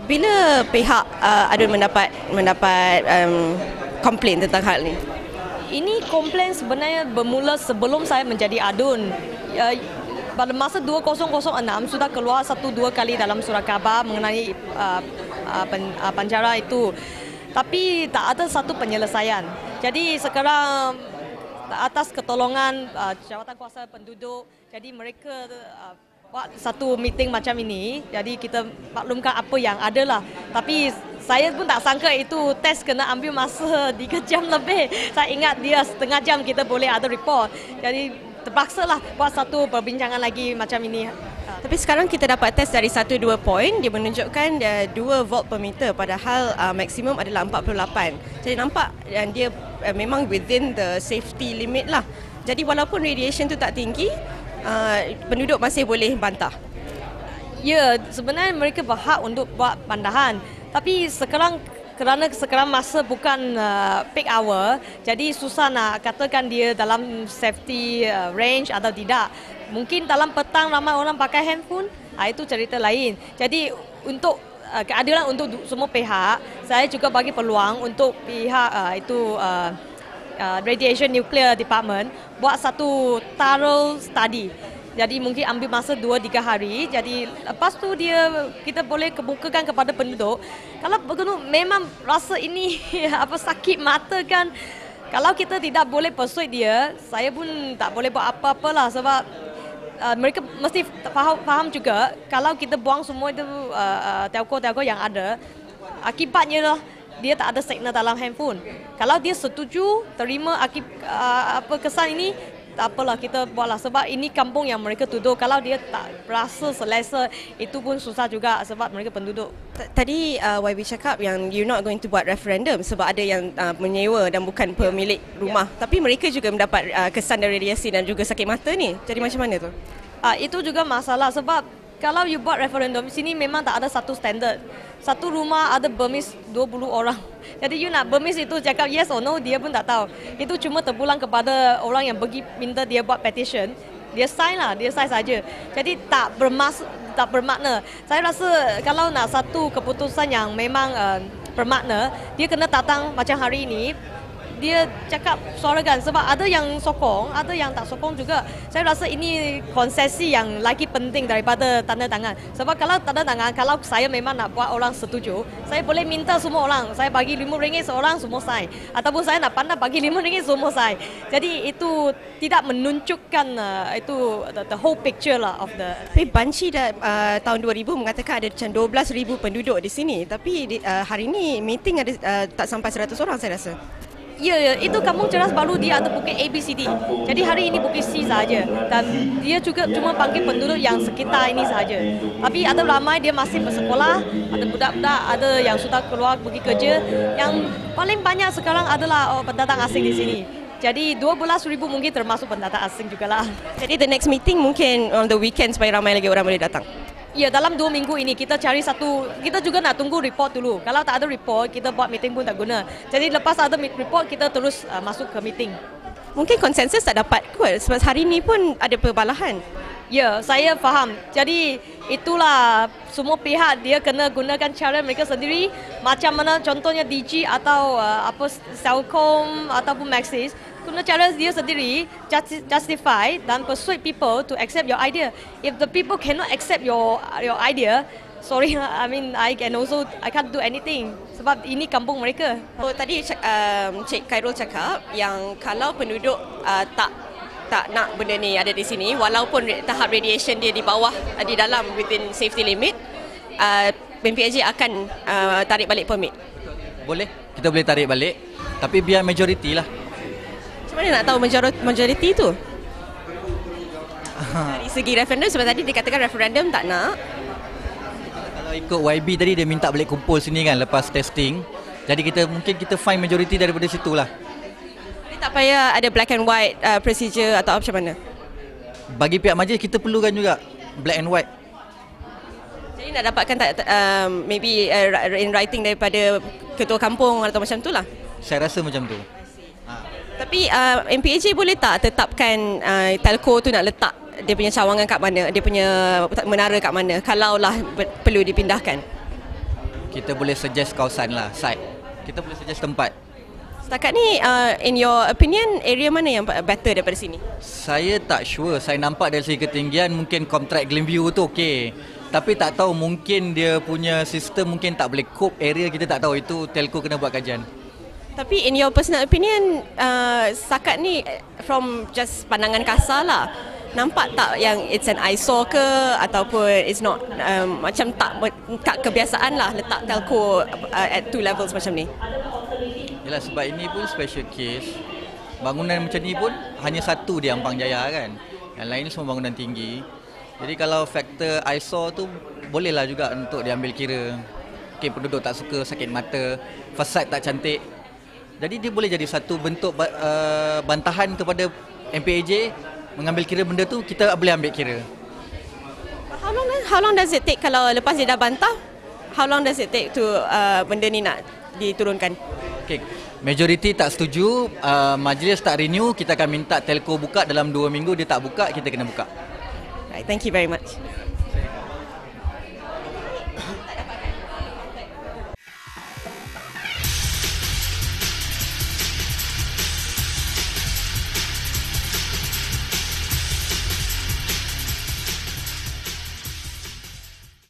Bila pihak Adun mendapat komplain tentang hal ni? Ini komplain sebenarnya bermula sebelum saya menjadi adun. Pada masa 2006 sudah keluar 1-2 kali dalam surat khabar mengenai penjara itu. Tapi tak ada satu penyelesaian. Jadi sekarang atas ketolongan Jawatan Kuasa Penduduk, jadi mereka buat satu meeting macam ini. Jadi kita maklumkan apa yang ada lah. Tapi saya pun tak sangka itu test kena ambil masa 3 jam lebih. Saya ingat dia setengah jam kita boleh ada report. Jadi terpaksa lah buat satu perbincangan lagi macam ini. Tapi sekarang kita dapat test dari 1-2 poin, dia menunjukkan 2 volt per meter padahal maksimum adalah 48. Jadi nampak dia memang within the safety limit lah. Jadi walaupun radiation tu tak tinggi, penduduk masih boleh bantah. Ya, sebenarnya mereka berhak untuk buat bandahan. Tapi kerana sekarang masa bukan peak hour, jadi susah nak katakan dia dalam safety range atau tidak. Mungkin dalam petang ramai orang pakai handphone, itu cerita lain. Jadi untuk keadilan untuk semua pihak, saya juga bagi peluang untuk pihak Radiation Nuclear Department buat satu thorough study. Jadi mungkin ambil masa 2-3 hari. Jadi lepas tu kita boleh kemukakan kepada penduduk. Kalau begitu memang rasa ini sakit mata kan. Kalau kita tidak boleh persuade dia, saya pun tak boleh buat apa-apalah sebab mereka mesti faham juga kalau kita buang semua itu telco yang ada, akibatnya lah dia tak ada signal dalam handphone. Kalau dia setuju terima kesan ini, tak apalah kita buatlah sebab ini kampung yang mereka tuduh. Kalau dia tak rasa selesa, itu pun susah juga sebab mereka penduduk. Tadi YB cakap yang you not going to buat referendum sebab ada yang menyewa dan bukan pemilik rumah. Tapi mereka juga mendapat kesan dari radiasi dan juga sakit mata ni. Jadi macam mana tu? Itu juga masalah sebab kalau you buat referendum, sini memang tak ada satu standard. Satu rumah ada bermis 20 orang. Jadi you nak bermis itu cakap yes or no, dia pun tak tahu. Itu cuma terpulang kepada orang yang pergi minta dia buat petition. Dia sign saja. Jadi tak bermakna. Saya rasa kalau nak satu keputusan yang memang bermakna, dia kena datang macam hari ini. Dia cakap suarakan sebab ada yang sokong, ada yang tak sokong juga. Saya rasa ini konsesi yang lagi penting daripada tanda tangan. Sebab kalau tanda tangan, kalau saya memang nak buat orang setuju, saya boleh minta semua orang. Saya bagi RM5 seorang, semua sign. Ataupun saya nak pandai bagi RM5 semua sign. Jadi itu tidak menunjukkan itu the whole picture lah of the. Tapi Banci tahun 2000 mengatakan ada macam 12,000 penduduk di sini. Tapi hari ini meeting ada tak sampai 100 orang saya rasa. Ya, itu kampung cerdas baru dia ada bukit ABCD. Jadi hari ini bukit C saja. Dan dia juga cuma panggil penduduk yang sekitar ini saja. Tapi ada ramai dia masih bersekolah, ada budak-budak, ada yang sudah keluar pergi kerja. Yang paling banyak sekarang adalah pendatang asing di sini. Jadi 12,000 mungkin termasuk pendatang asing jugalah. Jadi the next meeting mungkin on the weekend supaya ramai lagi orang boleh datang. Ya, dalam 2 minggu ini kita cari satu, kita juga nak tunggu report dulu. Kalau tak ada report, kita buat meeting pun tak guna. Jadi lepas ada report, kita terus masuk ke meeting. Mungkin konsensus tak dapat kot sebab hari ini pun ada perbalahan. Ya, saya faham. Jadi itulah semua pihak dia kena gunakan cara mereka sendiri. Macam mana contohnya DG atau Celcom ataupun Maxis, guna cara dia sendiri justify dan persuade people to accept your idea. If the people cannot accept your idea, sorry, I mean I can't do anything sebab ini kampung mereka. Tadi Cik Khairul cakap yang kalau penduduk tak nak benda ni ada di sini, walaupun tahap radiation dia di bawah, di dalam within safety limit, MPAJ akan tarik balik permit. Boleh, kita boleh tarik balik, tapi biar majoriti lah. Macam mana nak tahu majoriti tu? Dari segi referendum, sebab tadi dikatakan referendum tak nak. Kalau ikut YB tadi dia minta balik kumpul sini kan lepas testing. Jadi kita find majoriti daripada situ lah. Jadi tak payah ada black and white procedure atau macam mana? Bagi pihak majlis kita perlukan juga black and white. Jadi nak dapatkan maybe in writing daripada ketua kampung atau macam tu lah? Saya rasa macam tu. Tapi MPAJ boleh tak tetapkan telco tu nak letak dia punya cawangan kat mana, dia punya menara kat mana, kalaulah perlu dipindahkan? kita boleh suggest kawasan lah, site. Kita boleh suggest tempat. Setakat ni, in your opinion, area mana yang better daripada sini? Saya tak sure. Saya nampak dari segi ketinggian mungkin Comtrack Glenview tu okey. Tapi tak tahu, mungkin dia punya sistem mungkin tak boleh cope area, kita tak tahu. Itu telco kena buat kajian. Tapi in your personal opinion, setakat ni from just pandangan kasar lah, nampak tak yang it's an eyesore ke ataupun it's not, macam tak kebiasaan lah letak telco at 2 levels macam ni? Yalah, sebab ini pun special case. Bangunan macam ni pun hanya satu di Ampang Jaya kan. Yang lain semua bangunan tinggi. Jadi kalau faktor eyesore tu bolehlah juga untuk diambil kira. Mungkin penduduk tak suka, sakit mata, fasad tak cantik. Jadi dia boleh jadi satu bentuk bantahan kepada MPAJ mengambil kira benda tu, kita boleh ambil kira. How long does it take kalau lepas dia dah bantah? How long does it take to benda ni nak diturunkan? Okay. Majoriti tak setuju, majlis tak renew, kita akan minta telco buka dalam 2 minggu. Dia tak buka, kita kena buka. Right, thank you very much.